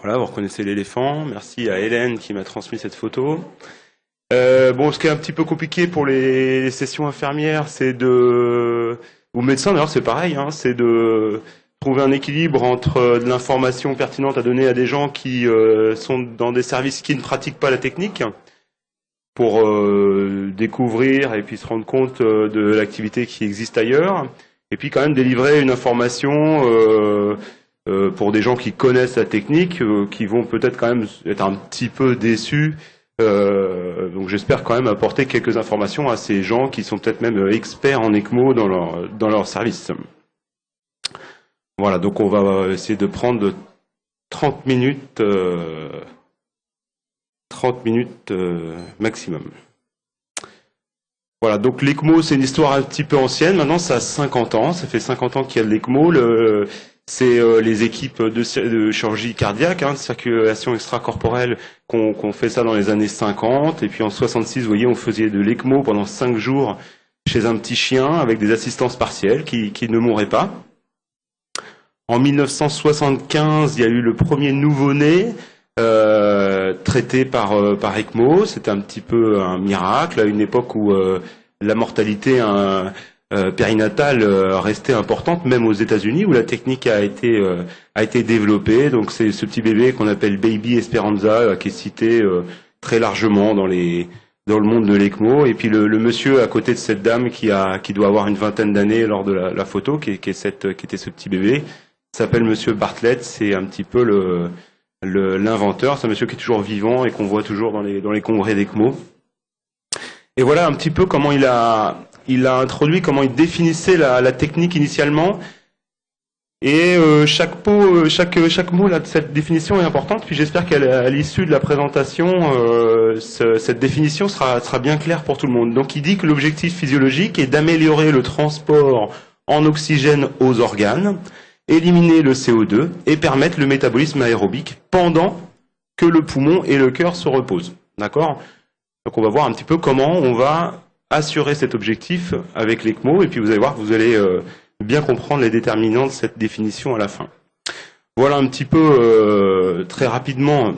Voilà, vous reconnaissez l'éléphant. Merci à Hélène qui m'a transmis cette photo. Bon, ce qui est un petit peu compliqué pour les sessions infirmières, ou médecins d'ailleurs, c'est pareil, hein, c'est de trouver un équilibre entre de l'information pertinente à donner à des gens qui sont dans des services qui ne pratiquent pas la technique, pour découvrir et puis se rendre compte de l'activité qui existe ailleurs, et puis quand même délivrer une information pour des gens qui connaissent la technique, qui vont peut-être quand même être un petit peu déçus. Donc j'espère quand même apporter quelques informations à ces gens qui sont peut-être même experts en ECMO dans leur service. Voilà, donc on va essayer de prendre 30 minutes maximum. Voilà, donc l'ECMO, c'est une histoire un petit peu ancienne. Maintenant, ça a 50 ans. Ça fait 50 ans qu'il y a de l'ECMO. C'est les équipes de chirurgie cardiaque, de circulation extracorporelle, qu'on fait ça dans les années 50. Et puis en 66, vous voyez, on faisait de l'ECMO pendant 5 jours chez un petit chien avec des assistances partielles qui ne mouraient pas. En 1975, il y a eu le premier nouveau-né traité par ECMO. C'était un petit peu un miracle à une époque où la mortalité périnatale restait importante, même aux États-Unis où la technique a été développée. Donc c'est ce petit bébé qu'on appelle Baby Esperanza qui est cité très largement dans le monde de l'ECMO. Et puis le monsieur à côté de cette dame qui doit avoir une vingtaine d'années lors de la photo, qui était ce petit bébé, s'appelle Monsieur Bartlett. C'est un petit peu l'inventeur. C'est un monsieur qui est toujours vivant et qu'on voit toujours dans les congrès d'ECMO. Et voilà un petit peu comment il a introduit, comment il définissait la technique initialement. Et chaque mot là, de cette définition est importante. Puis j'espère qu'à l'issue de la présentation, cette définition sera bien claire pour tout le monde. Donc il dit que l'objectif physiologique est d'améliorer le transport en oxygène aux organes, éliminer le CO2 et permettre le métabolisme aérobique pendant que le poumon et le cœur se reposent. D'accord ? Donc on va voir un petit peu comment on va assurer cet objectif avec l'ECMO, et puis vous allez voir que vous allez bien comprendre les déterminants de cette définition à la fin. Voilà un petit peu très rapidement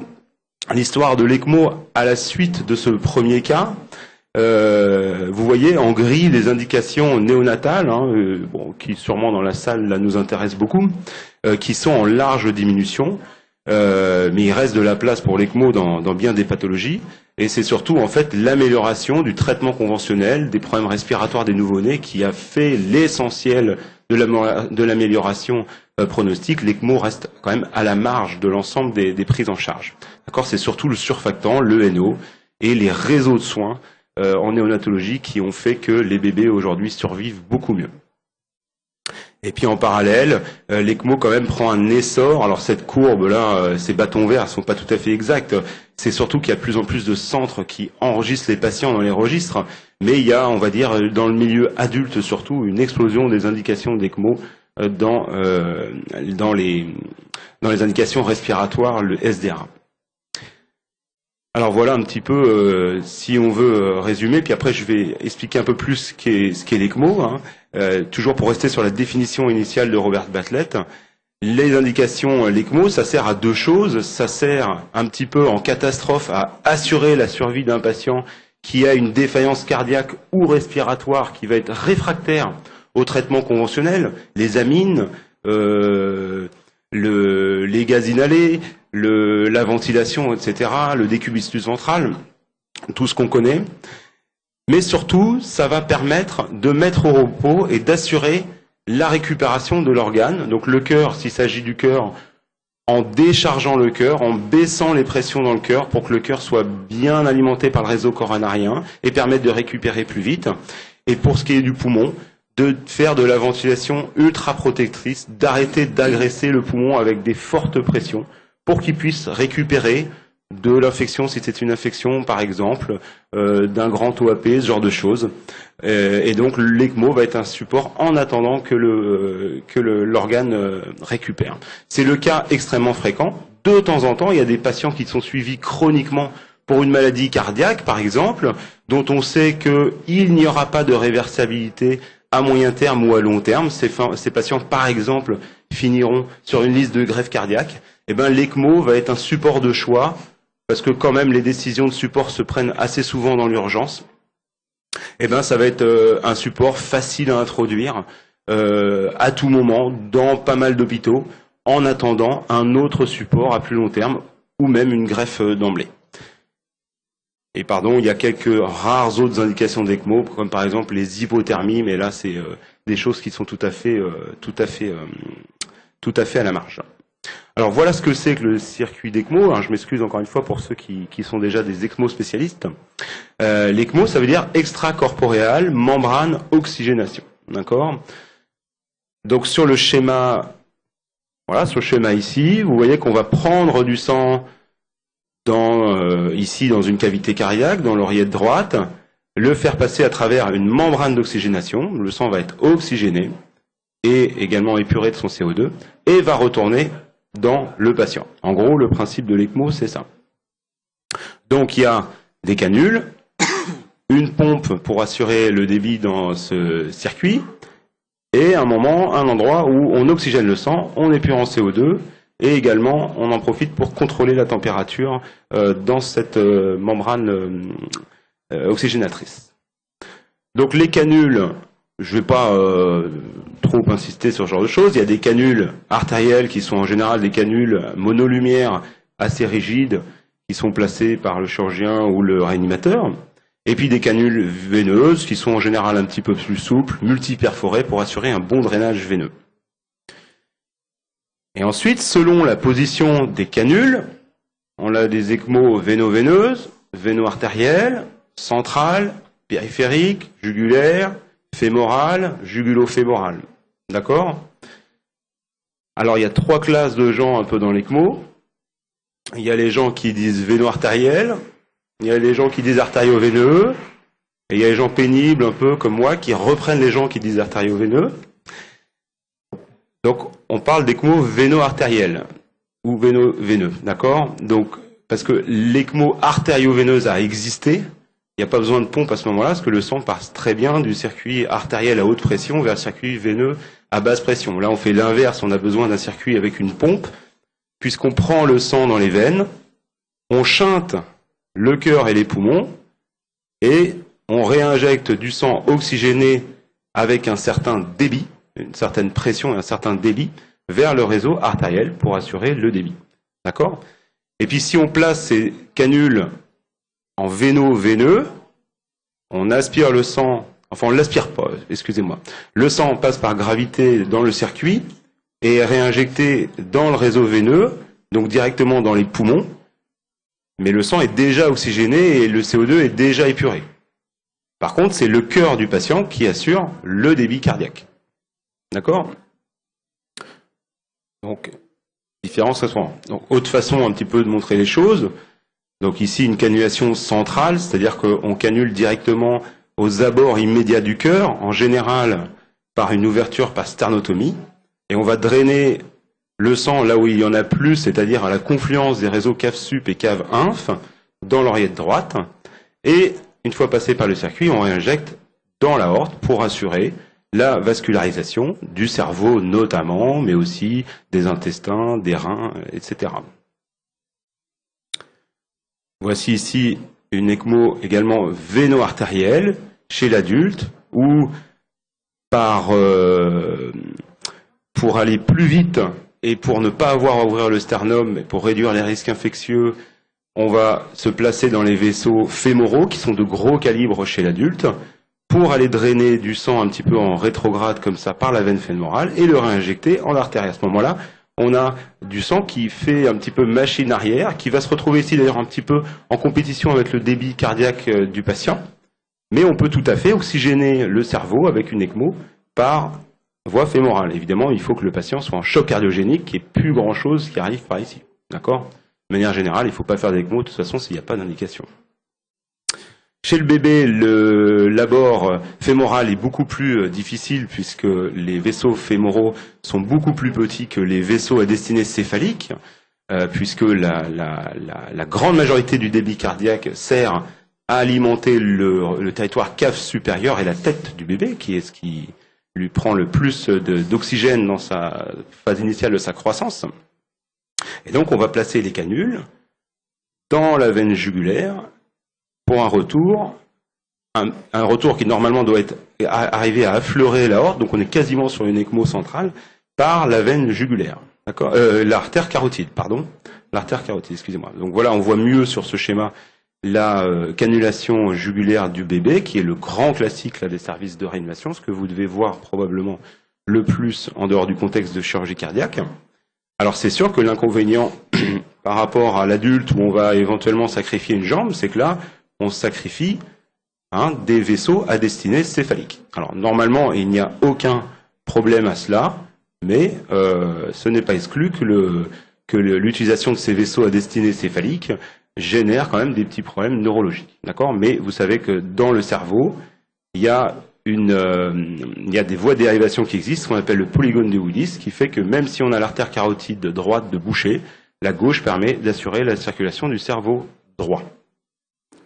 l'histoire de l'ECMO à la suite de ce premier cas. Vous voyez en gris les indications néonatales, qui sûrement dans la salle là, nous intéressent beaucoup, qui sont en large diminution, mais il reste de la place pour l'ECMO dans bien des pathologies, et c'est surtout en fait l'amélioration du traitement conventionnel des problèmes respiratoires des nouveau-nés qui a fait l'essentiel de l'amélioration pronostique. L'ECMO reste quand même à la marge de l'ensemble des prises en charge. D'accord, c'est surtout le surfactant, le NO, et les réseaux de soins en néonatologie qui ont fait que les bébés aujourd'hui survivent beaucoup mieux. Et puis en parallèle, l'ECMO quand même prend un essor. Alors cette courbe là, ces bâtons verts sont pas tout à fait exacts. C'est surtout qu'il y a de plus en plus de centres qui enregistrent les patients dans les registres. Mais il y a, on va dire, dans le milieu adulte surtout, une explosion des indications d'ECMO dans les indications respiratoires, le SDRA. Alors voilà un petit peu, si on veut résumer, puis après je vais expliquer un peu plus ce qu'est l'ECMO, toujours pour rester sur la définition initiale de Robert Bartlett. Les indications, l'ECMO, ça sert à deux choses. Ça sert un petit peu en catastrophe à assurer la survie d'un patient qui a une défaillance cardiaque ou respiratoire qui va être réfractaire au traitement conventionnel, les amines, les gaz inhalés, la ventilation, etc., le décubitus ventral, tout ce qu'on connaît. Mais surtout, ça va permettre de mettre au repos et d'assurer la récupération de l'organe. Donc le cœur, s'il s'agit du cœur, en déchargeant le cœur, en baissant les pressions dans le cœur pour que le cœur soit bien alimenté par le réseau coronarien et permettre de récupérer plus vite. Et pour ce qui est du poumon, de faire de la ventilation ultra protectrice, d'arrêter d'agresser le poumon avec des fortes pressions pour qu'il puisse récupérer de l'infection, si c'est une infection par exemple, d'un grand OAP, ce genre de choses. Et donc l'ECMO va être un support en attendant que l'organe récupère. C'est le cas extrêmement fréquent. De temps en temps, il y a des patients qui sont suivis chroniquement pour une maladie cardiaque, par exemple, dont on sait qu'il n'y aura pas de réversibilité à moyen terme ou à long terme. Ces patients, par exemple, finiront sur une liste de greffe cardiaque. eh ben, l'ECMO va être un support de choix, parce que quand même les décisions de support se prennent assez souvent dans l'urgence. Eh ben, ça va être un support facile à introduire à tout moment dans pas mal d'hôpitaux, en attendant un autre support à plus long terme, ou même une greffe d'emblée. Et pardon, il y a quelques rares autres indications d'ECMO, comme par exemple les hypothermies, mais là c'est des choses qui sont tout à fait à la marge. Alors voilà ce que c'est que le circuit d'ECMO. Je m'excuse encore une fois pour ceux qui sont déjà des ECMO spécialistes. L'ECMO, ça veut dire extracorporéal, membrane, oxygénation. D'accord? Donc sur le schéma, voilà, sur le schéma ici, vous voyez qu'on va prendre du sang ici dans une cavité cardiaque, dans l'oreillette droite, le faire passer à travers une membrane d'oxygénation. Le sang va être oxygéné et également épuré de son CO2 et va retourner dans le patient. En gros, le principe de l'ECMO, c'est ça. Donc il y a des canules, une pompe pour assurer le débit dans ce circuit, et un endroit où on oxygène le sang, on épure en CO2, et également on en profite pour contrôler la température dans cette membrane oxygénatrice. Donc les canules, je ne vais pas trop insister sur ce genre de choses. Il y a des canules artérielles qui sont en général des canules monolumières assez rigides qui sont placées par le chirurgien ou le réanimateur. Et puis des canules veineuses qui sont en général un petit peu plus souples, multiperforées pour assurer un bon drainage veineux. Et ensuite, selon la position des canules, on a des ECMO véno-veineuses, véno-artérielles, centrales, périphériques, jugulaires, fémorales, jugulo-fémorales. D'accord? Alors il y a 3 classes de gens un peu dans l'ECMO. Il y a les gens qui disent véno-artériel, il y a les gens qui disent artério-veineux, et il y a les gens pénibles un peu comme moi qui reprennent les gens qui disent artério-veineux. Donc on parle d'ECMO véno-artériel ou véno-veineux, d'accord? Donc parce que l'ECMO artério-veineuse a existé, il n'y a pas besoin de pompe à ce moment-là, parce que le sang passe très bien du circuit artériel à haute pression vers le circuit veineux à basse pression. Là, on fait l'inverse, on a besoin d'un circuit avec une pompe, puisqu'on prend le sang dans les veines, on chante le cœur et les poumons, et on réinjecte du sang oxygéné avec un certain débit, une certaine pression et un certain débit, vers le réseau artériel pour assurer le débit. D'accord? Et puis si on place ces canules en véno-veineux, on aspire le sang, enfin on ne l'aspire pas, excusez-moi. Le sang passe par gravité dans le circuit et est réinjecté dans le réseau veineux, donc directement dans les poumons, mais le sang est déjà oxygéné et le CO2 est déjà épuré. Par contre, c'est le cœur du patient qui assure le débit cardiaque. D'accord? Donc, différence à ce moment. Donc, autre façon un petit peu de montrer les choses. Donc ici, une cannulation centrale, c'est-à-dire qu'on cannule directement aux abords immédiats du cœur, en général par une ouverture par sternotomie, et on va drainer le sang là où il y en a plus, c'est-à-dire à la confluence des réseaux cave-sup et cave-inf, dans l'oreillette droite, et une fois passé par le circuit, on réinjecte dans l'aorte pour assurer la vascularisation du cerveau notamment, mais aussi des intestins, des reins, etc. Voici ici une ECMO également véno-artérielle chez l'adulte, où pour aller plus vite et pour ne pas avoir à ouvrir le sternum, et pour réduire les risques infectieux, on va se placer dans les vaisseaux fémoraux, qui sont de gros calibre chez l'adulte, pour aller drainer du sang un petit peu en rétrograde comme ça par la veine fémorale et le réinjecter en artère. À ce moment-là, on a du sang qui fait un petit peu machine arrière, qui va se retrouver ici d'ailleurs un petit peu en compétition avec le débit cardiaque du patient. Mais on peut tout à fait oxygéner le cerveau avec une ECMO par voie fémorale. Évidemment, il faut que le patient soit en choc cardiogénique, qu'il n'y ait plus grand-chose qui arrive par ici. D'accord? De manière générale, il ne faut pas faire d'ECMO de toute façon s'il n'y a pas d'indication. Chez le bébé, l'abord fémoral est beaucoup plus difficile puisque les vaisseaux fémoraux sont beaucoup plus petits que les vaisseaux à destinée céphalique, puisque la grande majorité du débit cardiaque sert à alimenter le territoire cave supérieur et la tête du bébé, qui est ce qui lui prend le plus d'oxygène dans sa phase initiale de sa croissance. Et donc on va placer les canules dans la veine jugulaire pour un retour qui normalement doit arriver à affleurer l'aorte, donc on est quasiment sur une ECMO centrale, par la veine jugulaire, d'accord, l'artère carotide, pardon, l'artère carotide, excusez-moi. Donc voilà, on voit mieux sur ce schéma la cannulation jugulaire du bébé, qui est le grand classique là, des services de réanimation, ce que vous devez voir probablement le plus en dehors du contexte de chirurgie cardiaque. Alors c'est sûr que l'inconvénient par rapport à l'adulte où on va éventuellement sacrifier une jambe, c'est que là, on sacrifie des vaisseaux à destinée céphalique. Alors normalement, il n'y a aucun problème à cela, mais ce n'est pas exclu que l'utilisation de ces vaisseaux à destinée céphalique génère quand même des petits problèmes neurologiques. D'accord ? Mais vous savez que dans le cerveau, il y a des voies de dérivation qui existent, ce qu'on appelle le polygone de Willis, qui fait que même si on a l'artère carotide droite de bouchée, la gauche permet d'assurer la circulation du cerveau droit.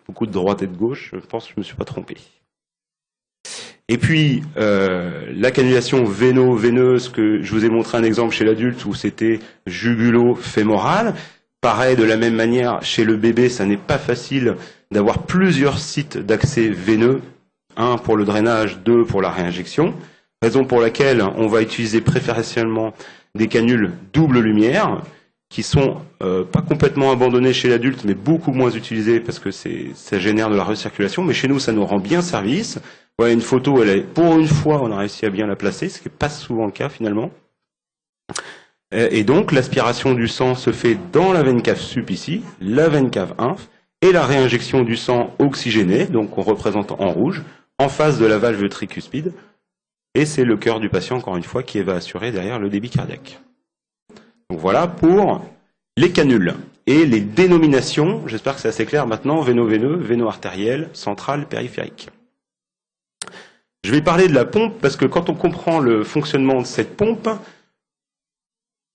Beaucoup de droite et de gauche, je pense que je ne me suis pas trompé. Et puis, la cannulation véno-veineuse, que je vous ai montré un exemple chez l'adulte où c'était jugulo-fémoral. Pareil, de la même manière, chez le bébé, ça n'est pas facile d'avoir plusieurs sites d'accès veineux. 1 pour le drainage, 2 pour la réinjection. Raison pour laquelle on va utiliser préférentiellement des canules double lumière, qui sont pas complètement abandonnées chez l'adulte, mais beaucoup moins utilisées parce que ça génère de la recirculation. Mais chez nous, ça nous rend bien service. Voilà une photo, pour une fois, on a réussi à bien la placer, ce qui n'est pas souvent le cas finalement. Et donc, l'aspiration du sang se fait dans la veine cave sup ici, la veine cave inf, et la réinjection du sang oxygéné, donc on représente en rouge, en face de la valve tricuspide. Et c'est le cœur du patient, encore une fois, qui va assurer derrière le débit cardiaque. Donc voilà pour les canules et les dénominations. J'espère que c'est assez clair maintenant. Véno-veineux, véno-artériel, central, périphérique. Je vais parler de la pompe parce que quand on comprend le fonctionnement de cette pompe,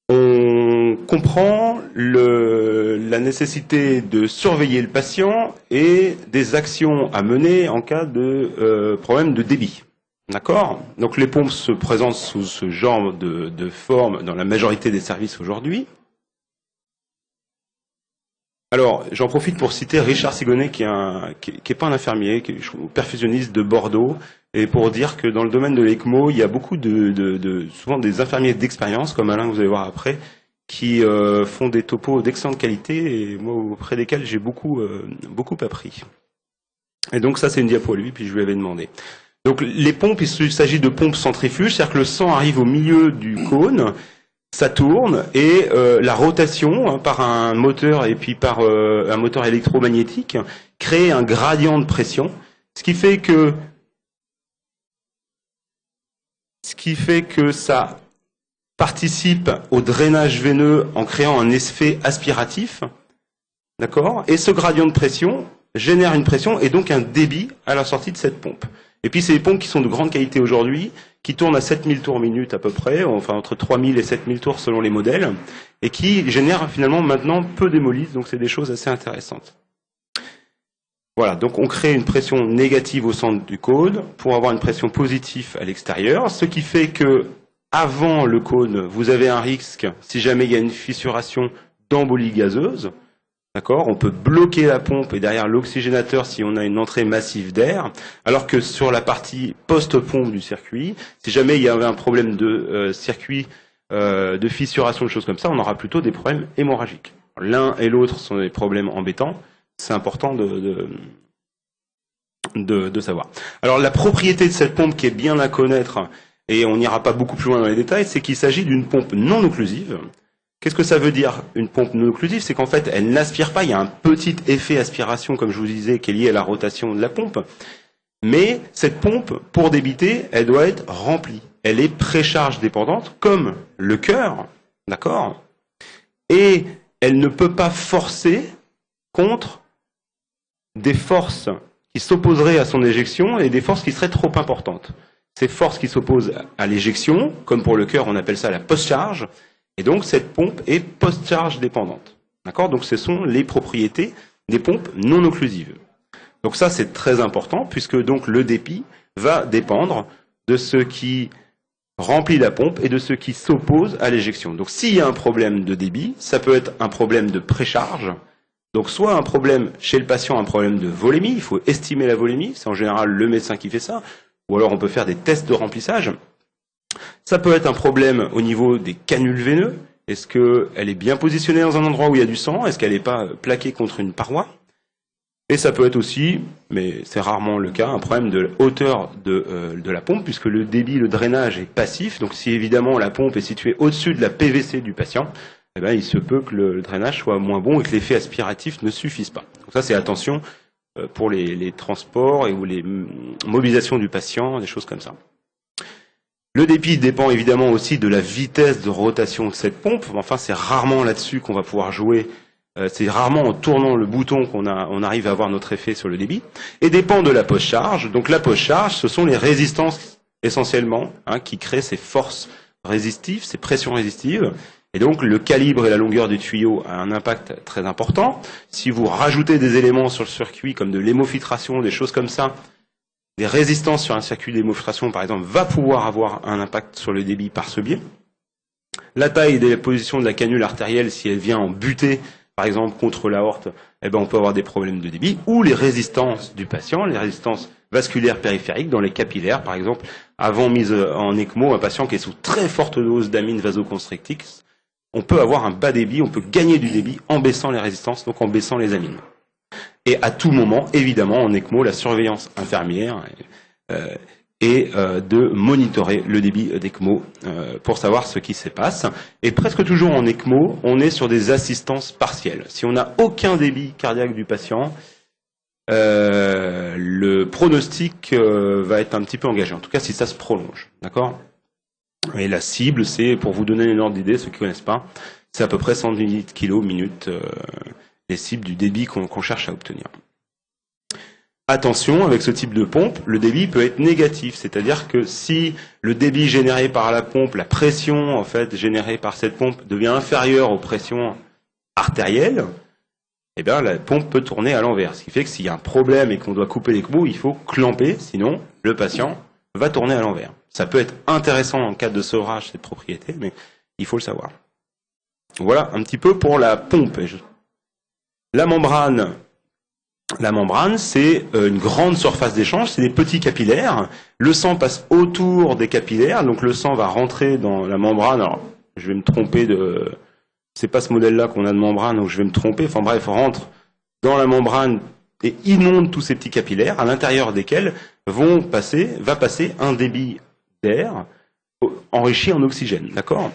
on comprend la nécessité de surveiller le patient et des actions à mener en cas de problème de débit. D'accord ? Donc les pompes se présentent sous ce genre de forme dans la majorité des services aujourd'hui. Alors, j'en profite pour citer Richard Sigonnet, qui est pas un infirmier, qui est perfusionniste de Bordeaux, et pour dire que dans le domaine de l'ECMO, il y a beaucoup souvent des infirmiers d'expérience, comme Alain que vous allez voir après, qui font des topos d'excellente qualité, et moi auprès desquels j'ai beaucoup appris. Et donc ça, c'est une diapo à lui, puis je lui avais demandé. Donc les pompes, il s'agit de pompes centrifuges, c'est-à-dire que le sang arrive au milieu du cône, ça tourne, et la rotation par un moteur et puis par un moteur électromagnétique crée un gradient de pression, ce qui fait que ça participe au drainage veineux en créant un effet aspiratif, d'accord ? Et ce gradient de pression génère une pression et donc un débit à la sortie de cette pompe. Et puis c'est des pompes qui sont de grande qualité aujourd'hui, qui tournent à 7000 tours minute à peu près, enfin entre 3000 et 7000 tours selon les modèles, et qui génèrent finalement maintenant peu d'hémolyse, donc c'est des choses assez intéressantes. Voilà, donc on crée une pression négative au centre du cône pour avoir une pression positive à l'extérieur, ce qui fait que avant le cône, vous avez un risque, si jamais il y a une fissuration, d'embolie gazeuse. D'accord ? On peut bloquer la pompe et derrière l'oxygénateur si on a une entrée massive d'air, alors que sur la partie post-pompe du circuit, si jamais il y avait un problème de circuit, de fissuration, de choses comme ça, on aura plutôt des problèmes hémorragiques. L'un et l'autre sont des problèmes embêtants, c'est important de savoir. Alors la propriété de cette pompe qui est bien à connaître, et on n'ira pas beaucoup plus loin dans les détails, c'est qu'il s'agit d'une pompe non occlusive. Qu'est-ce que ça veut dire, une pompe non occlusive? C'est qu'en fait, elle n'aspire pas, il y a un petit effet aspiration, comme je vous disais, qui est lié à la rotation de la pompe. Mais cette pompe, pour débiter, elle doit être remplie. Elle est précharge dépendante, comme le cœur, d'accord? Et elle ne peut pas forcer contre des forces qui s'opposeraient à son éjection et des forces qui seraient trop importantes. Ces forces qui s'opposent à l'éjection, comme pour le cœur, on appelle ça la post-charge. Et donc, cette pompe est post-charge dépendante. D'accord? Donc, ce sont les propriétés des pompes non occlusives. Donc ça, c'est très important, puisque donc le dépit va dépendre de ce qui remplit la pompe et de ceux qui s'opposent à l'éjection. Donc s'il y a un problème de débit, ça peut être un problème de précharge, donc soit un problème chez le patient, un problème de volémie, il faut estimer la volémie, c'est en général le médecin qui fait ça, ou alors on peut faire des tests de remplissage. Ça peut être un problème au niveau des canules veineux, est-ce qu'elle est bien positionnée dans un endroit où il y a du sang, est-ce qu'elle n'est pas plaquée contre une paroi? Et ça peut être aussi, mais c'est rarement le cas, un problème de hauteur de la pompe, puisque le débit, le drainage est passif. Donc si évidemment la pompe est située au-dessus de la PVC du patient, eh ben, il se peut que le drainage soit moins bon et que l'effet aspiratif ne suffise pas. Donc ça c'est attention pour les transports ou les mobilisations du patient, des choses comme ça. Le débit dépend évidemment aussi de la vitesse de rotation de cette pompe. Enfin c'est rarement là-dessus qu'on va pouvoir jouer. C'est rarement en tournant le bouton qu'on arrive à avoir notre effet sur le débit, et dépend de la post-charge. Donc la post-charge, ce sont les résistances essentiellement qui créent ces forces résistives, ces pressions résistives, et donc le calibre et la longueur du tuyau a un impact très important. Si vous rajoutez des éléments sur le circuit comme de l'hémofiltration, des choses comme ça, des résistances sur un circuit d'hémofiltration par exemple, va pouvoir avoir un impact sur le débit par ce biais. La taille et la position de la canule artérielle, si elle vient en butée, par exemple contre l'aorte, eh ben on peut avoir des problèmes de débit, ou les résistances du patient, les résistances vasculaires périphériques dans les capillaires, par exemple, avant mise en ECMO, un patient qui est sous très forte dose d'amine vasoconstrictrice, on peut avoir un bas débit, on peut gagner du débit en baissant les résistances, donc en baissant les amines. Et à tout moment, évidemment, en ECMO, la surveillance infirmière et de monitorer le débit d'ECMO pour savoir ce qui se passe. Et presque toujours en ECMO, on est sur des assistances partielles. Si on n'a aucun débit cardiaque du patient, le pronostic va être un petit peu engagé, en tout cas si ça se prolonge. D'accord ? Et la cible, c'est, pour vous donner une ordre d'idée, ceux qui ne connaissent pas, c'est à peu près 110 kg minute les cibles du débit qu'on cherche à obtenir. Attention, avec ce type de pompe, le débit peut être négatif, c'est-à-dire que si le débit généré par la pompe, la pression en fait générée par cette pompe devient inférieure aux pressions artérielles, eh bien la pompe peut tourner à l'envers. Ce qui fait que s'il y a un problème et qu'on doit couper l'ECMO, il faut clamper, sinon le patient va tourner à l'envers. Ça peut être intéressant en cas de sevrage cette propriété, mais il faut le savoir. Voilà un petit peu pour la pompe. La membrane. La membrane, c'est une grande surface d'échange, c'est des petits capillaires. Le sang passe autour des capillaires, donc le sang va rentrer dans la membrane. Alors, je vais me tromper de... C'est pas ce modèle-là qu'on a de membrane, donc je vais me tromper. Enfin bref, rentre dans la membrane et inonde tous ces petits capillaires, à l'intérieur desquels va passer un débit d'air enrichi en oxygène. D'accord ?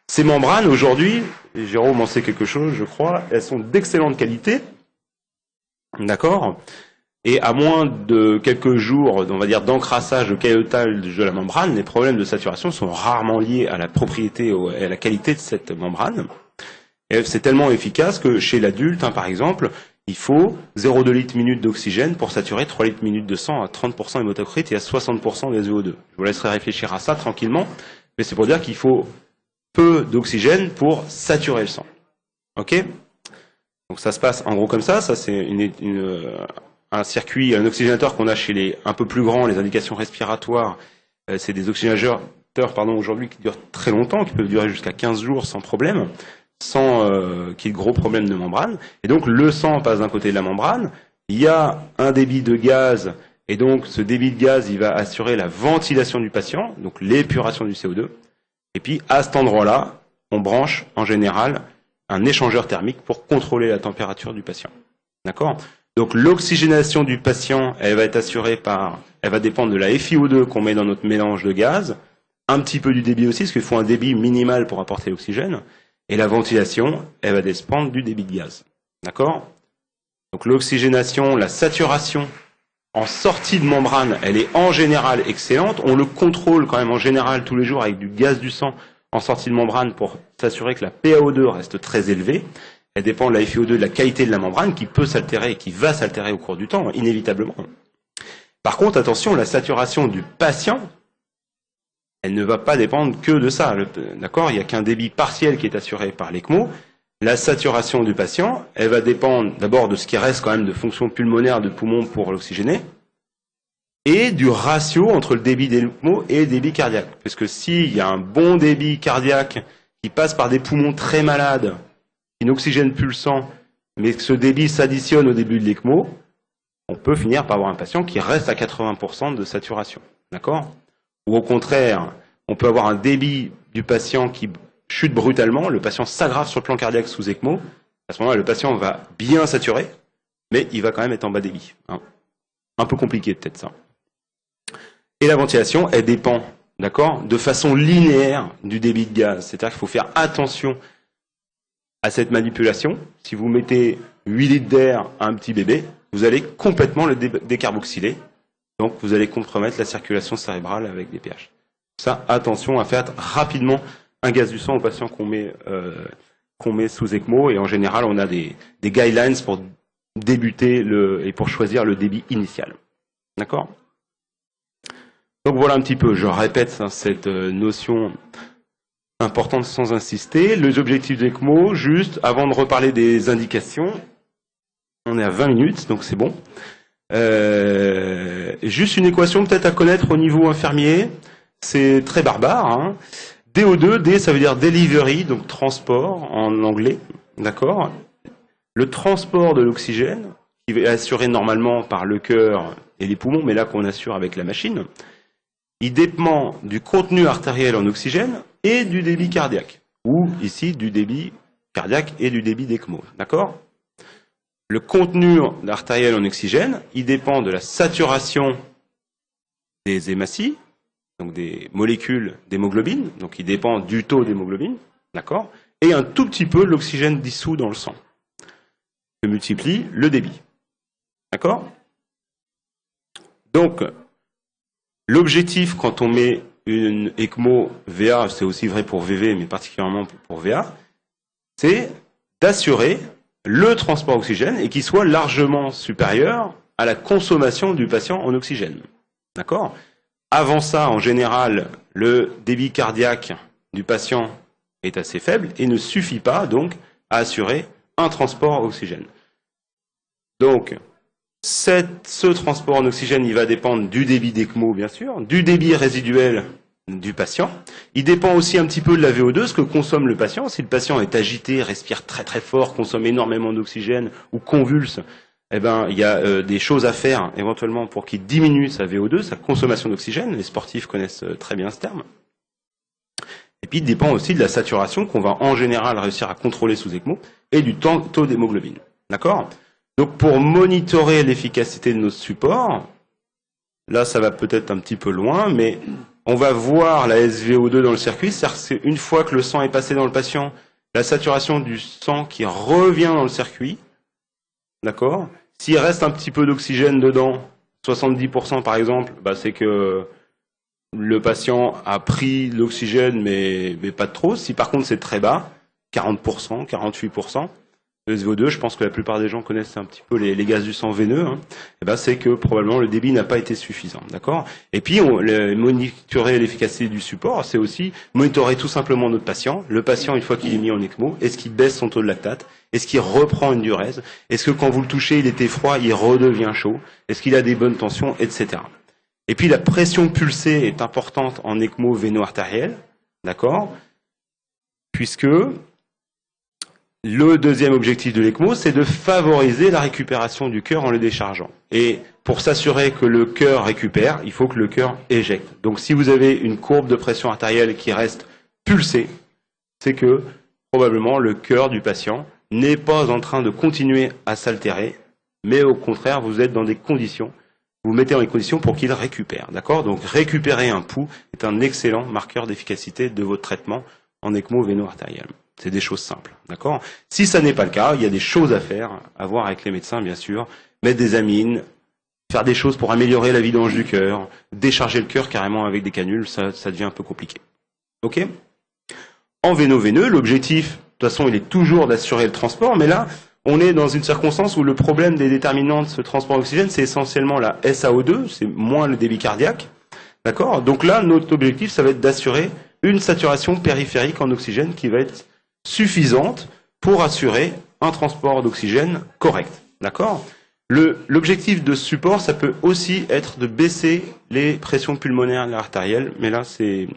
Ces membranes, aujourd'hui, Jérôme en sait quelque chose, je crois, elles sont d'excellente qualité. D'accord ? Et à moins de quelques jours, on va dire, d'encrassage, de caillotage de la membrane, les problèmes de saturation sont rarement liés à la propriété et à la qualité de cette membrane. Et c'est tellement efficace que chez l'adulte, par exemple, il faut 0,2 litres minute d'oxygène pour saturer 3 litres minute de sang à 30% hématocrite et à 60% de SVO2. Je vous laisserai réfléchir à ça tranquillement, mais c'est pour dire qu'il faut peu d'oxygène pour saturer le sang. Ok ? Donc ça se passe en gros comme ça. Ça c'est un circuit, un oxygénateur qu'on a chez les un peu plus grands, les indications respiratoires. C'est des oxygénateurs aujourd'hui qui durent très longtemps, qui peuvent durer jusqu'à 15 jours sans problème, sans qu'il y ait de gros problèmes de membrane. Et donc le sang passe d'un côté de la membrane. Il y a un débit de gaz, et donc ce débit de gaz, il va assurer la ventilation du patient, donc l'épuration du CO2. Et puis à cet endroit-là, on branche en général un échangeur thermique pour contrôler la température du patient. D'accord ? Donc l'oxygénation du patient, elle va être assurée elle va dépendre de la FiO2 qu'on met dans notre mélange de gaz, un petit peu du débit aussi, parce qu'il faut un débit minimal pour apporter l'oxygène, et la ventilation, elle va dépendre du débit de gaz. D'accord ? Donc l'oxygénation, la saturation en sortie de membrane, elle est en général excellente. On le contrôle quand même en général tous les jours avec du gaz du sang en sortie de membrane pour s'assurer que la PaO2 reste très élevée. Elle dépend de la FiO2, de la qualité de la membrane qui peut s'altérer et qui va s'altérer au cours du temps, inévitablement. Par contre, attention, la saturation du patient, elle ne va pas dépendre que de ça. D'accord ? Il n'y a qu'un débit partiel qui est assuré par l'ECMO. La saturation du patient, elle va dépendre d'abord de ce qui reste quand même de fonction pulmonaire de poumon pour l'oxygéner, et du ratio entre le débit d'ECMO et le débit cardiaque. Parce que s'il y a un bon débit cardiaque qui passe par des poumons très malades, qui n'oxygènent plus le sang, mais que ce débit s'additionne au début de l'ECMO, on peut finir par avoir un patient qui reste à 80% de saturation. D'accord? Ou au contraire, on peut avoir un débit du patient qui chute brutalement, le patient s'aggrave sur le plan cardiaque sous ECMO, à ce moment-là, le patient va bien saturer, mais il va quand même être en bas débit. Hein. Un peu compliqué peut-être ça. Et la ventilation, elle dépend, d'accord, de façon linéaire du débit de gaz. C'est-à-dire qu'il faut faire attention à cette manipulation. Si vous mettez 8 litres d'air à un petit bébé, vous allez complètement le décarboxyler. Donc vous allez compromettre la circulation cérébrale avec des pH. Ça, attention à faire rapidement un gaz du sang aux patients qu'on met sous ECMO. Et en général, on a des guidelines pour débuter et pour choisir le débit initial. D'accord? Donc voilà un petit peu, je répète cette notion importante sans insister. Les objectifs d'ECMO, juste avant de reparler des indications, on est à 20 minutes, donc c'est bon. Juste une équation peut-être à connaître au niveau infirmier, c'est très barbare. Hein. DO2, D ça veut dire delivery, donc transport en anglais, d'accord. Le transport de l'oxygène, qui est assuré normalement par le cœur et les poumons, mais là qu'on assure avec la machine, il dépend du contenu artériel en oxygène et du débit cardiaque, ou ici du débit cardiaque et du débit d'ECMO, d'accord? Le contenu artériel en oxygène, il dépend de la saturation des hématies, donc des molécules d'hémoglobine, donc il dépend du taux d'hémoglobine, d'accord? Et un tout petit peu l'oxygène dissous dans le sang, que multiplie le débit, d'accord? Donc, l'objectif, quand on met une ECMO VA, c'est aussi vrai pour VV, mais particulièrement pour VA, c'est d'assurer le transport oxygène et qu'il soit largement supérieur à la consommation du patient en oxygène. D'accord? Avant ça, en général, le débit cardiaque du patient est assez faible et ne suffit pas donc à assurer un transport oxygène. Donc, ce transport en oxygène, il va dépendre du débit d'ECMO, bien sûr, du débit résiduel du patient. Il dépend aussi un petit peu de la VO2, ce que consomme le patient. Si le patient est agité, respire très très fort, consomme énormément d'oxygène ou convulse, eh ben, il y a des choses à faire éventuellement pour qu'il diminue sa VO2, sa consommation d'oxygène. Les sportifs connaissent très bien ce terme. Et puis il dépend aussi de la saturation qu'on va en général réussir à contrôler sous ECMO et du taux d'hémoglobine. D'accord ? Donc pour monitorer l'efficacité de nos supports, là ça va peut-être un petit peu loin, mais on va voir la SVO2 dans le circuit, c'est-à-dire que c'est une fois que le sang est passé dans le patient, la saturation du sang qui revient dans le circuit, d'accord? S'il reste un petit peu d'oxygène dedans, 70% par exemple, bah c'est que le patient a pris l'oxygène mais pas de trop. Si par contre c'est très bas, 40%, 48%, le SVO2, je pense que la plupart des gens connaissent un petit peu les gaz du sang veineux, hein, et ben c'est que probablement le débit n'a pas été suffisant, d'accord? Et puis monitorer l'efficacité du support, c'est aussi monitorer tout simplement notre patient. Le patient, une fois qu'il est mis en ECMO, est-ce qu'il baisse son taux de lactate? Est-ce qu'il reprend une diurèse? Est-ce que quand vous le touchez, il était froid, il redevient chaud? Est-ce qu'il a des bonnes tensions, etc. Et puis la pression pulsée est importante en ECMO véno-artériel, d'accord? Puisque le deuxième objectif de l'ECMO, c'est de favoriser la récupération du cœur en le déchargeant. Et pour s'assurer que le cœur récupère, il faut que le cœur éjecte. Donc si vous avez une courbe de pression artérielle qui reste pulsée, c'est que probablement le cœur du patient n'est pas en train de continuer à s'altérer, mais au contraire, vous êtes dans des conditions, vous mettez dans les conditions pour qu'il récupère. D'accord? Donc récupérer un pouls est un excellent marqueur d'efficacité de votre traitement en ECMO véno-artériel. C'est des choses simples, d'accord? Si ça n'est pas le cas, il y a des choses à faire, à voir avec les médecins, bien sûr, mettre des amines, faire des choses pour améliorer la vidange du cœur, décharger le cœur carrément avec des canules, ça devient un peu compliqué. Ok? En véno-veineux, l'objectif, de toute façon, il est toujours d'assurer le transport, mais là, on est dans une circonstance où le problème des déterminants de ce transport d'oxygène, c'est essentiellement la SAO2, c'est moins le débit cardiaque, d'accord? Donc là, notre objectif, ça va être d'assurer une saturation périphérique en oxygène qui va être suffisante pour assurer un transport d'oxygène correct. D'accord? L'objectif de ce support, ça peut aussi être de baisser les pressions pulmonaires et artérielles, mais là, et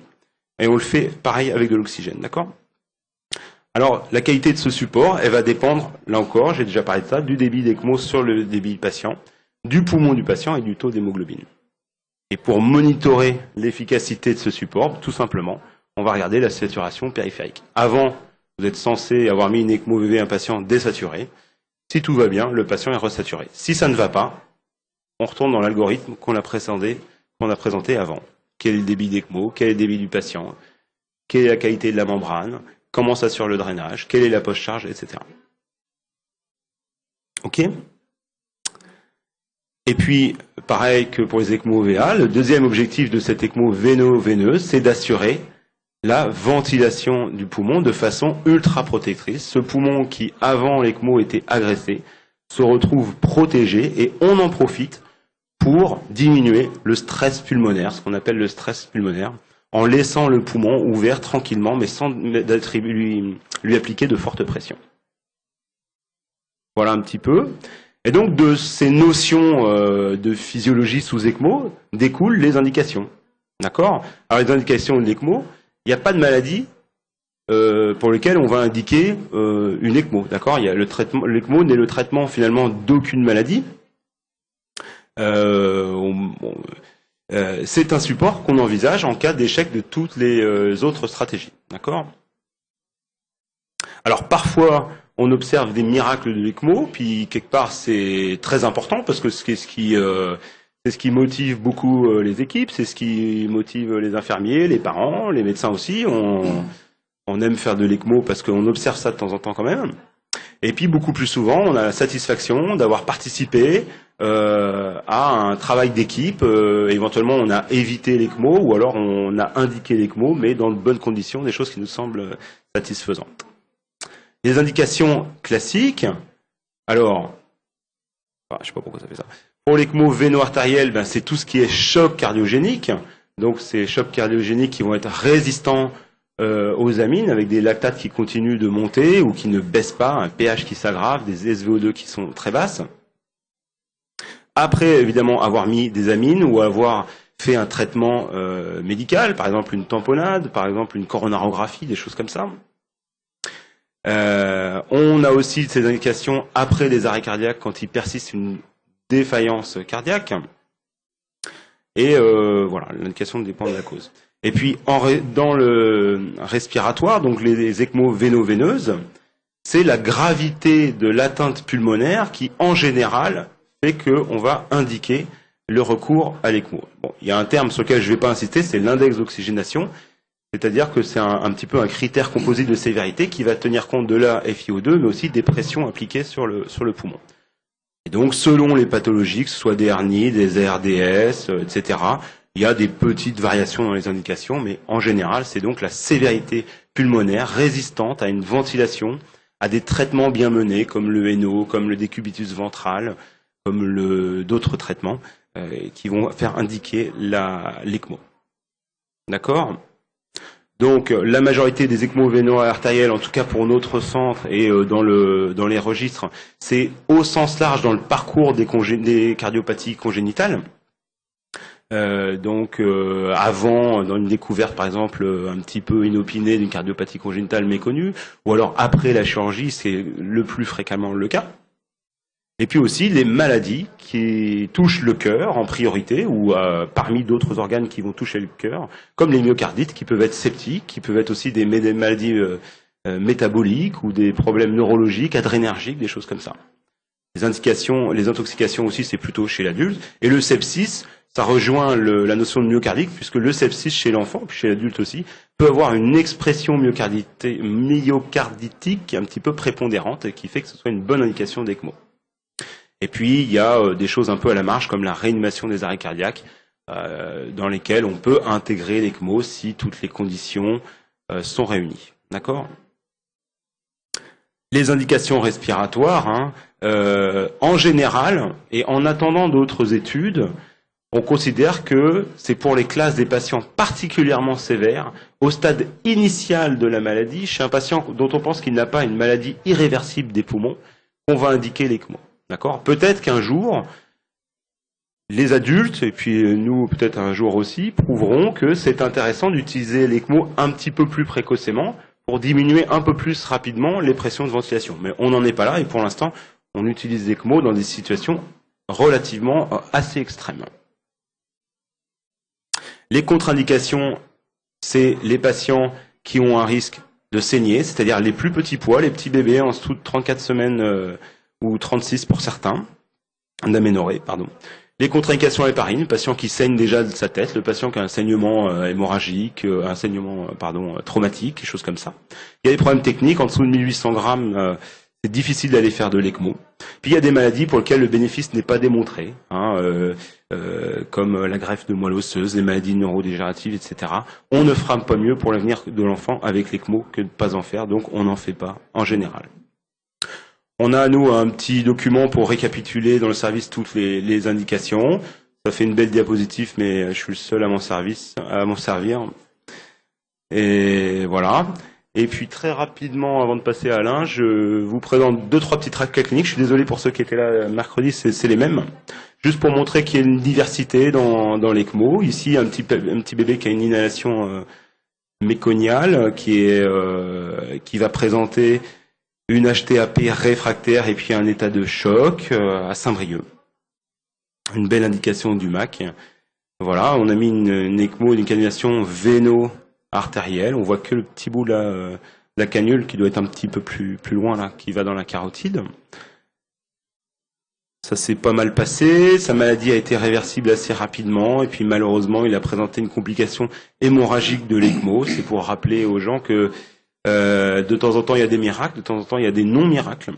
on le fait pareil avec de l'oxygène, d'accord? Alors, la qualité de ce support, elle va dépendre, là encore, j'ai déjà parlé de ça, du débit d'ECMO sur le débit du patient, du poumon du patient et du taux d'hémoglobine. Et pour monitorer l'efficacité de ce support, tout simplement, on va regarder la saturation périphérique. Avant, vous êtes censé avoir mis une ECMO VV à un patient désaturé. Si tout va bien, le patient est resaturé. Si ça ne va pas, on retourne dans l'algorithme qu'on a présenté avant. Quel est le débit d'ECMO? Quel est le débit du patient? Quelle est la qualité de la membrane? Comment s'assure le drainage? Quelle est la post-charge, etc. OK? Et puis, pareil que pour les ECMO VA, le deuxième objectif de cette ECMO véno-veineuse, c'est d'assurer la ventilation du poumon de façon ultra protectrice. Ce poumon qui, avant l'ECMO, était agressé, se retrouve protégé et on en profite pour diminuer le stress pulmonaire, ce qu'on appelle le stress pulmonaire, en laissant le poumon ouvert tranquillement, mais sans lui appliquer de fortes pressions. Voilà un petit peu. Et donc, de ces notions de physiologie sous ECMO découlent les indications. D'accord? Alors, les indications de l'ECMO, il n'y a pas de maladie pour lesquelles on va indiquer une ECMO. D'accord? Il y a le traitement, l'ECMO n'est le traitement finalement d'aucune maladie. C'est un support qu'on envisage en cas d'échec de toutes les autres stratégies. D'accord? Alors parfois, on observe des miracles de l'ECMO, puis quelque part c'est très important parce que c'est ce qui motive beaucoup les équipes, c'est ce qui motive les infirmiers, les parents, les médecins aussi. On aime faire de l'ECMO parce qu'on observe ça de temps en temps quand même. Et puis beaucoup plus souvent, on a la satisfaction d'avoir participé à un travail d'équipe. Éventuellement, on a évité l'ECMO ou alors on a indiqué l'ECMO, mais dans de bonnes conditions, des choses qui nous semblent satisfaisantes. Les indications classiques, alors, je ne sais pas pourquoi ça fait ça. Pour l'ECMO véno-artériel, ben, c'est tout ce qui est choc cardiogénique. Donc, ces chocs cardiogéniques qui vont être résistants aux amines, avec des lactates qui continuent de monter ou qui ne baissent pas, un pH qui s'aggrave, des SVO2 qui sont très basses. Après, évidemment, avoir mis des amines ou avoir fait un traitement médical, par exemple une tamponnade, par exemple une coronarographie, des choses comme ça. On a aussi ces indications après les arrêts cardiaques quand il persiste une défaillance cardiaque. Et voilà, l'indication dépend de la cause. Et puis dans le respiratoire, donc les ECMO véno-veineuses, c'est la gravité de l'atteinte pulmonaire qui, en général, fait qu'on va indiquer le recours à l'ECMO. Bon, il y a un terme sur lequel je ne vais pas insister, c'est l'index d'oxygénation. C'est-à-dire que c'est un petit peu un critère composite de sévérité qui va tenir compte de la FiO2, mais aussi des pressions appliquées sur le poumon. Et donc, selon les pathologies, que ce soit des hernies, des ARDS, etc., il y a des petites variations dans les indications, mais en général, c'est donc la sévérité pulmonaire résistante à une ventilation, à des traitements bien menés, comme le NO, comme le décubitus ventral, comme d'autres traitements, qui vont faire indiquer l'ECMO. D'accord ? Donc, la majorité des ECMO véno-artériels, en tout cas pour notre centre et dans les registres, c'est au sens large dans le parcours des cardiopathies congénitales. Avant, dans une découverte, par exemple, un petit peu inopinée d'une cardiopathie congénitale méconnue, ou alors après la chirurgie, c'est le plus fréquemment le cas. Et puis aussi les maladies qui touchent le cœur en priorité, ou parmi d'autres organes qui vont toucher le cœur, comme les myocardites qui peuvent être septiques, qui peuvent être aussi des maladies métaboliques ou des problèmes neurologiques, adrénergiques, des choses comme ça. Les intoxications aussi, c'est plutôt chez l'adulte. Et le sepsis, ça rejoint la notion de myocardique, puisque le sepsis chez l'enfant, puis chez l'adulte aussi, peut avoir une expression myocarditique un petit peu prépondérante, et qui fait que ce soit une bonne indication d'ECMO. Et puis, il y a des choses un peu à la marge, comme la réanimation des arrêts cardiaques, dans lesquelles on peut intégrer l'ECMO si toutes les conditions sont réunies. D'accord ? Les indications respiratoires, en général, et en attendant d'autres études, on considère que c'est pour les classes des patients particulièrement sévères, au stade initial de la maladie, chez un patient dont on pense qu'il n'a pas une maladie irréversible des poumons, qu'on va indiquer l'ECMO. D'accord? Peut-être qu'un jour, les adultes, et puis nous peut-être un jour aussi, prouveront que c'est intéressant d'utiliser l'ECMO un petit peu plus précocement pour diminuer un peu plus rapidement les pressions de ventilation. Mais on n'en est pas là, et pour l'instant, on utilise l'ECMO dans des situations relativement assez extrêmes. Les contre-indications, c'est les patients qui ont un risque de saigner, c'est-à-dire les plus petits poids, les petits bébés en dessous de 34 semaines ou 36 pour certains, d'aménorrhée, pardon. Les contre-indications héparines, le patient qui saigne déjà de sa tête, le patient qui a un saignement hémorragique, un saignement traumatique, quelque chose comme ça. Il y a des problèmes techniques, en dessous de 1800 grammes, c'est difficile d'aller faire de l'ECMO. Puis il y a des maladies pour lesquelles le bénéfice n'est pas démontré, comme la greffe de moelle osseuse, les maladies neurodégénératives, etc. On ne fera pas mieux pour l'avenir de l'enfant avec l'ECMO que de ne pas en faire, donc on n'en fait pas en général. On a, nous, un petit document pour récapituler dans le service toutes les indications. Ça fait une belle diapositive, mais je suis le seul à m'en servir. Et voilà. Et puis très rapidement, avant de passer à Alain, je vous présente 2-3 petits tracts cliniques. Je suis désolé pour ceux qui étaient là mercredi, c'est les mêmes. Juste pour montrer qu'il y a une diversité dans l'ECMO. Ici, un petit bébé qui a une inhalation méconiale, qui va présenter une HTAP réfractaire et puis un état de choc à Saint-Brieuc. Une belle indication du MAC. Voilà, on a mis une ECMO, une canulation véno-artérielle. On voit que le petit bout de la canule qui doit être un petit peu plus loin, là, qui va dans la carotide. Ça s'est pas mal passé. Sa maladie a été réversible assez rapidement. Et puis malheureusement, il a présenté une complication hémorragique de l'ECMO. C'est pour rappeler aux gens que de temps en temps, il y a des miracles, de temps en temps, il y a des non-miracles.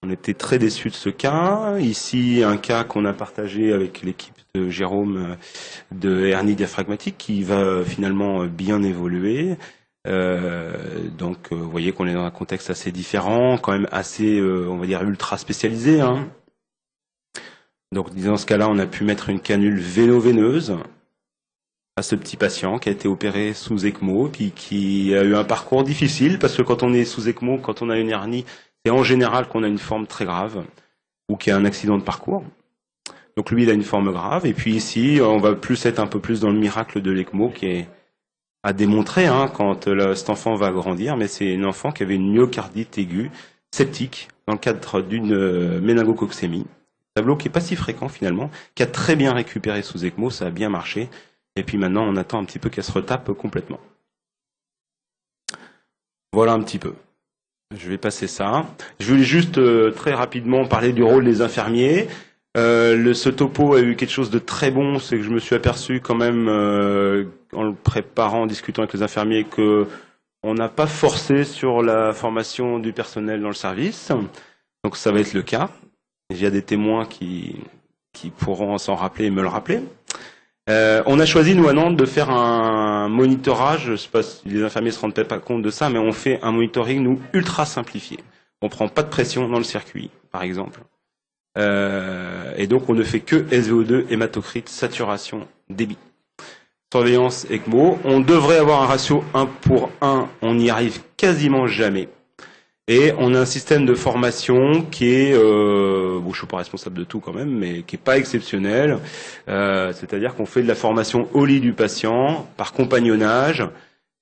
On était très déçus de ce cas. Ici, un cas qu'on a partagé avec l'équipe de Jérôme de hernie diaphragmatique qui va finalement bien évoluer. Donc, vous voyez qu'on est dans un contexte assez différent, quand même assez, on va dire, ultra spécialisé. Donc, dans ce cas-là, on a pu mettre une canule véno-veineuse à ce petit patient qui a été opéré sous ECMO, puis qui a eu un parcours difficile, parce que quand on est sous ECMO, quand on a une hernie, c'est en général qu'on a une forme très grave, ou qu'il y a un accident de parcours. Donc lui, il a une forme grave, et puis ici, on va plus être un peu plus dans le miracle de l'ECMO, qui est à démontrer quand cet enfant va grandir, mais c'est un enfant qui avait une myocardite aiguë, septique, dans le cadre d'une méningococcémie. Tableau qui n'est pas si fréquent finalement, qui a très bien récupéré sous ECMO, ça a bien marché. Et puis maintenant, on attend un petit peu qu'elle se retape complètement. Voilà un petit peu. Je vais passer ça. Je voulais juste très rapidement parler du rôle des infirmiers. Ce topo a eu quelque chose de très bon, c'est que je me suis aperçu quand même, en le préparant, en discutant avec les infirmiers, qu'on n'a pas forcé sur la formation du personnel dans le service. Donc ça va être le cas. Il y a des témoins qui pourront s'en rappeler et me le rappeler. On a choisi, nous, à Nantes, de faire un monitorage, je ne sais pas si les infirmiers ne se rendent peut-être pas compte de ça, mais on fait un monitoring, nous, ultra simplifié. On ne prend pas de pression dans le circuit, par exemple. Et donc, on ne fait que SVO2, hématocrite, saturation, débit. Surveillance ECMO. On devrait avoir un ratio 1:1, on n'y arrive quasiment jamais. Et on a un système de formation qui est, bon, je ne suis pas responsable de tout quand même, mais qui n'est pas exceptionnel. C'est-à-dire qu'on fait de la formation au lit du patient, par compagnonnage,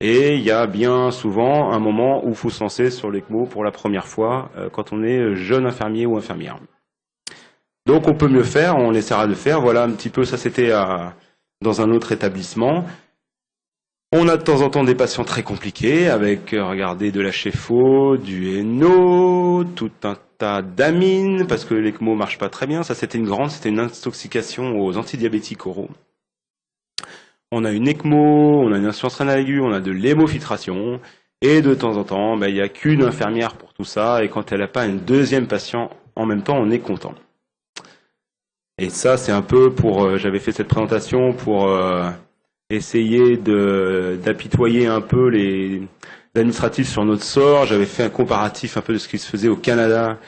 et il y a bien souvent un moment où il faut se lancer sur l'ECMO pour la première fois, quand on est jeune infirmier ou infirmière. Donc on peut mieux faire, on essaiera de faire. Voilà un petit peu, ça c'était dans un autre établissement. On a de temps en temps des patients très compliqués avec, regardez, de l'HFO, du NO, tout un tas d'amines, parce que l'ECMO marche pas très bien. Ça, c'était une intoxication aux antidiabétiques oraux. On a une ECMO, on a une insuffisance rénale aiguë, on a de l'hémofiltration, et de temps en temps, il n'y a qu'une infirmière pour tout ça, et quand elle n'a pas un deuxième patient en même temps, on est content. Et ça, c'est un peu pour, j'avais fait cette présentation pour essayer d'apitoyer un peu les administratifs sur notre sort. J'avais fait un comparatif un peu de ce qui se faisait au Canada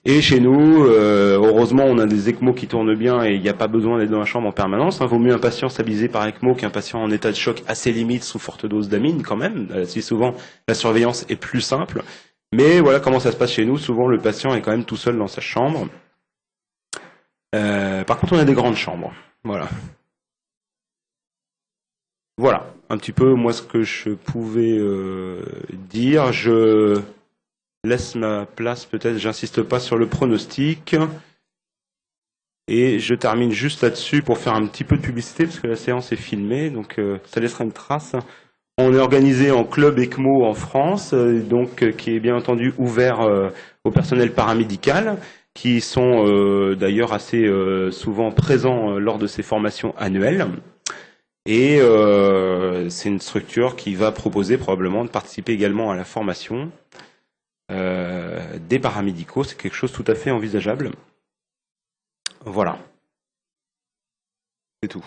et chez nous. Heureusement, on a des ECMO qui tournent bien et il n'y a pas besoin d'être dans la chambre en permanence. Vaut mieux un patient stabilisé par ECMO qu'un patient en état de choc assez limite sous forte dose d'amine quand même. Si souvent, la surveillance est plus simple. Mais voilà comment ça se passe chez nous. Souvent, le patient est quand même tout seul dans sa chambre. Par contre, on a des grandes chambres. Voilà. Voilà, un petit peu moi ce que je pouvais dire. Je laisse ma place peut-être, j'insiste pas sur le pronostic. Et je termine juste là-dessus pour faire un petit peu de publicité, parce que la séance est filmée, donc ça laissera une trace. On est organisé en club ECMO en France, donc qui est bien entendu ouvert au personnel paramédical, qui sont d'ailleurs assez souvent présents lors de ces formations annuelles. Et c'est une structure qui va proposer probablement de participer également à la formation des paramédicaux. C'est quelque chose tout à fait envisageable. Voilà, c'est tout.